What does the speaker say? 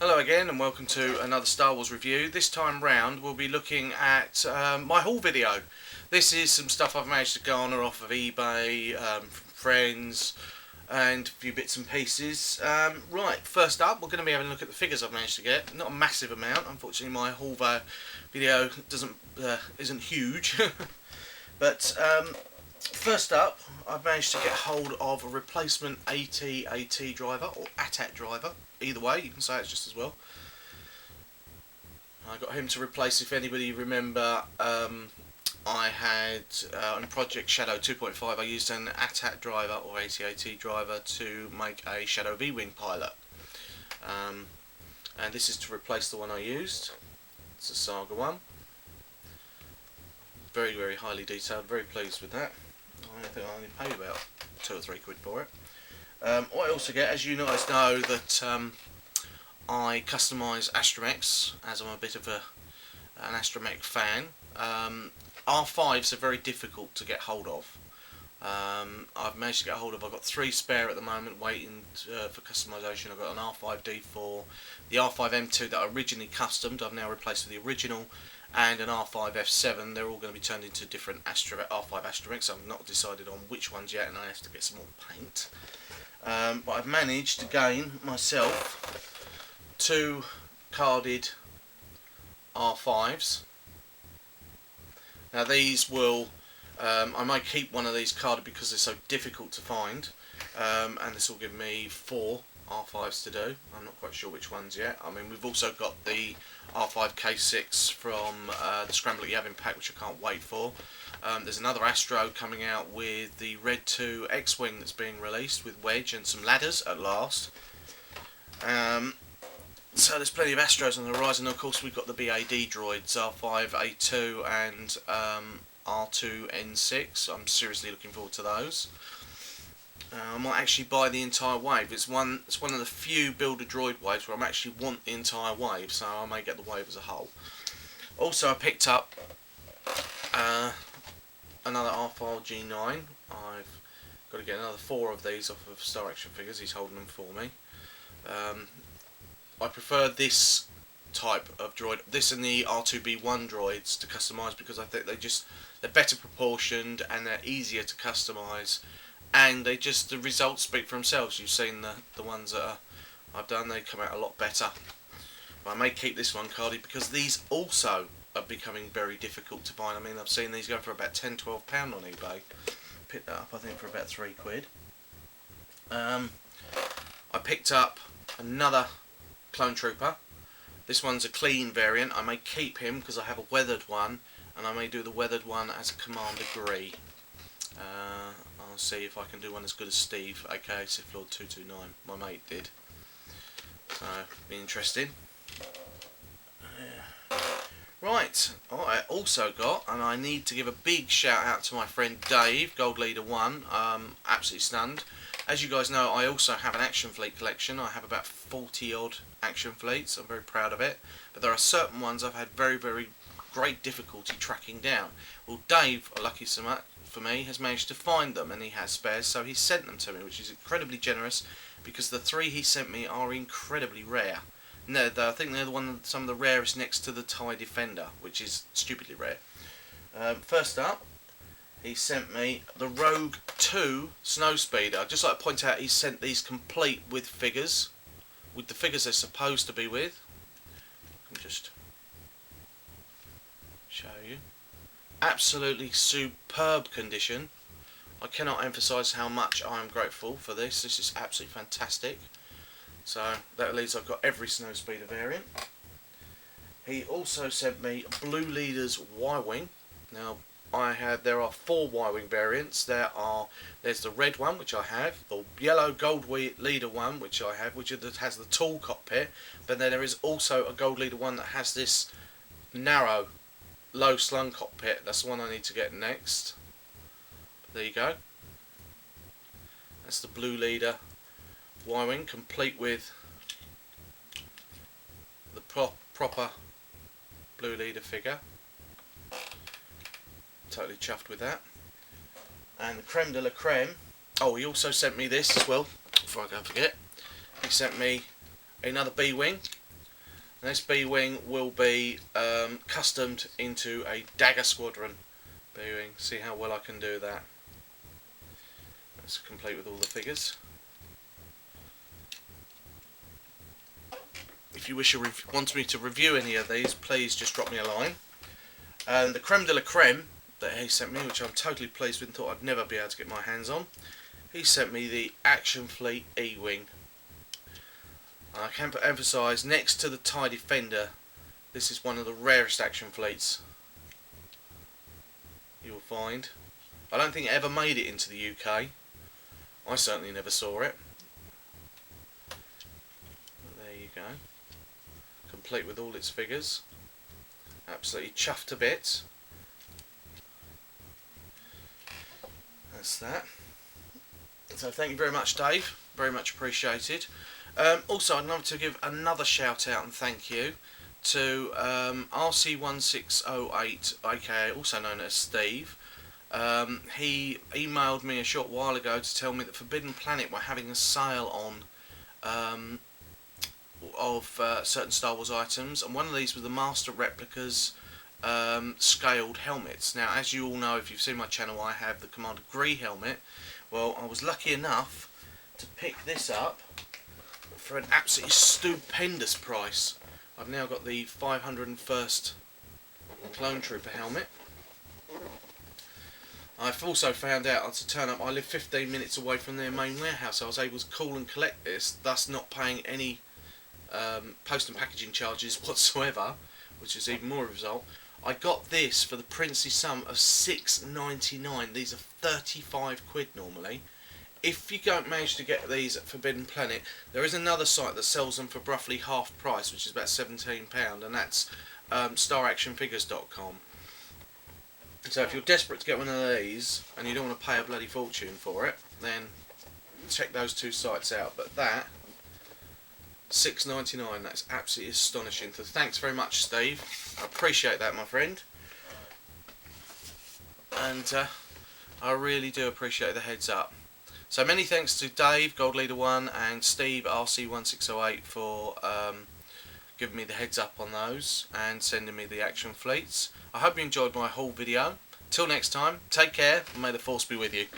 Hello again and welcome to another Star Wars review. This time round we'll be looking at my haul video. This is some stuff I've managed to garner off of eBay, from friends and a few bits and pieces. Right, first up we're going to be having a look at the figures I've managed to get. Not a massive amount, unfortunately my haul video isn't huge. But first up I've managed to get hold of a replacement AT-AT driver or AT-AT driver. Either way, you can say it's just as well. I got him to replace, if anybody remember, I had on Project Shadow 2.5 I used an AT-AT driver or AT-AT driver to make a Shadow V-Wing pilot. And this is to replace the one I used. It's a Saga one. Very, very highly detailed, very pleased with that. I think I only paid about £2 or £3 for it. What I also get, as you guys know, that I customise astromechs, as I'm a bit of an astromech fan. R5s are very difficult to get hold of. I've managed to get hold of, I've got 3 spare at the moment waiting for customisation. I've got an R5D4, the R5M2 that I originally customed, I've now replaced with the original, and an R5F7. They're all going to be turned into different R5 astromechs. I've not decided on which ones yet, and I have to get some more paint. But I've managed to gain myself 2 carded R5s. Now these will, I might keep one of these carded because they're so difficult to find, and this will give me 4 R5s to do. I'm not quite sure which ones yet. I mean, we've also got the R5K6 from the Scramble It You Have in pack, which I can't wait for. There's another Astro coming out with the Red 2 X-Wing that's being released with Wedge and some ladders at last. So there's plenty of Astros on the horizon. Of course we've got the BAD droids, R5A2 and R2N6. I'm seriously looking forward to those. I might actually buy the entire wave. It's one of the few build a droid waves where I actually want the entire wave, so I may get the wave as a whole. Also I picked up another R-File G9. I've got to get another 4 of these off of Star Action Figures. He's holding them for me. I prefer this type of droid, this and the R2B1 droids, to customise because I think they're better proportioned and they're easier to customise, and the results speak for themselves. You've seen the ones that I've done, they come out a lot better. But I may keep this one carded because these also are becoming very difficult to find. I mean, I've seen these going for about £10–12 on eBay. Picked that up I think for about £3. I picked up another Clone Trooper. This one's a clean variant. I may keep him because I have a weathered one, and I may do the weathered one as a Commander Gree. I'll see if I can do one as good as Steve, aka Sith Lord 229. My mate did. So, be interesting. Right, I also got, and I need to give a big shout out to my friend Dave, Gold Leader 1, absolutely stunned. As you guys know, I also have an Action Fleet collection. I have about 40 odd Action Fleets. I'm very proud of it. But there are certain ones I've had very, very great difficulty tracking down. Well, Dave, lucky so much for me, has managed to find them, and he has spares, so he sent them to me, which is incredibly generous because the 3 he sent me are incredibly rare. No, I think they're some of the rarest next to the TIE Defender, which is stupidly rare. First up, he sent me the Rogue 2 Snowspeeder. I'd just like to point out he sent these complete with figures, with the figures they're supposed to be with. I can just show you. Absolutely superb condition. I cannot emphasise how much I am grateful for this. This is absolutely fantastic. So that leaves I've got every Snowspeeder variant. He also sent me Blue Leader's Y-Wing. Now there are 4 Y-Wing variants. There's the red one, which I have, the yellow Gold Leader one, which I have, which has the tall cockpit, but then there is also a Gold Leader one that has this narrow, low slung cockpit. That's the one I need to get next. But there you go. That's the Blue Leader Y-Wing, complete with the proper Blue Leader figure. Totally chuffed with that. And the creme de la creme. Oh, he also sent me this as well, before I go and forget. He sent me another B-Wing. And this B-wing will be customed into a Dagger Squadron B-wing. See how well I can do that. That's complete with all the figures. If you want me to review any of these, please just drop me a line. And the creme de la creme that he sent me, which I'm totally pleased with and thought I'd never be able to get my hands on, he sent me the Action Fleet E-Wing. I can emphasise, next to the TIE Defender, this is one of the rarest Action Fleets you will find. I don't think it ever made it into the UK. I certainly never saw it. But there you go. Complete with all its figures. Absolutely chuffed to bits. That's that. So thank you very much, Dave. Very much appreciated. Also, I'd love to give another shout out and thank you to RC1608, aka also known as Steve. He emailed me a short while ago to tell me that Forbidden Planet were having a sale on of certain Star Wars items, and one of these was the Master Replicas scaled helmets. Now, as you all know, if you've seen my channel, I have the Commander Gree helmet. Well, I was lucky enough to pick this up for an absolutely stupendous price. I've now got the 501st Clone Trooper helmet. I've also found out to turn up, I live 15 minutes away from their main warehouse, so I was able to call and collect this, thus not paying any post and packaging charges whatsoever, which is even more of a result. I got this for the princely sum of £6.99. These are 35 quid normally. If you don't manage to get these at Forbidden Planet, there is another site that sells them for roughly half price, which is about £17, and that's staractionfigures.com. So if you're desperate to get one of these and you don't want to pay a bloody fortune for it, then check those two sites out. But that, £6.99, that's absolutely astonishing. So thanks very much, Steve. I appreciate that, my friend. And I really do appreciate the heads up. So many thanks to Dave, Gold Leader 1, and Steve, RC1608, for giving me the heads up on those and sending me the action fleets. I hope you enjoyed my whole video. Till next time, take care, and may the Force be with you.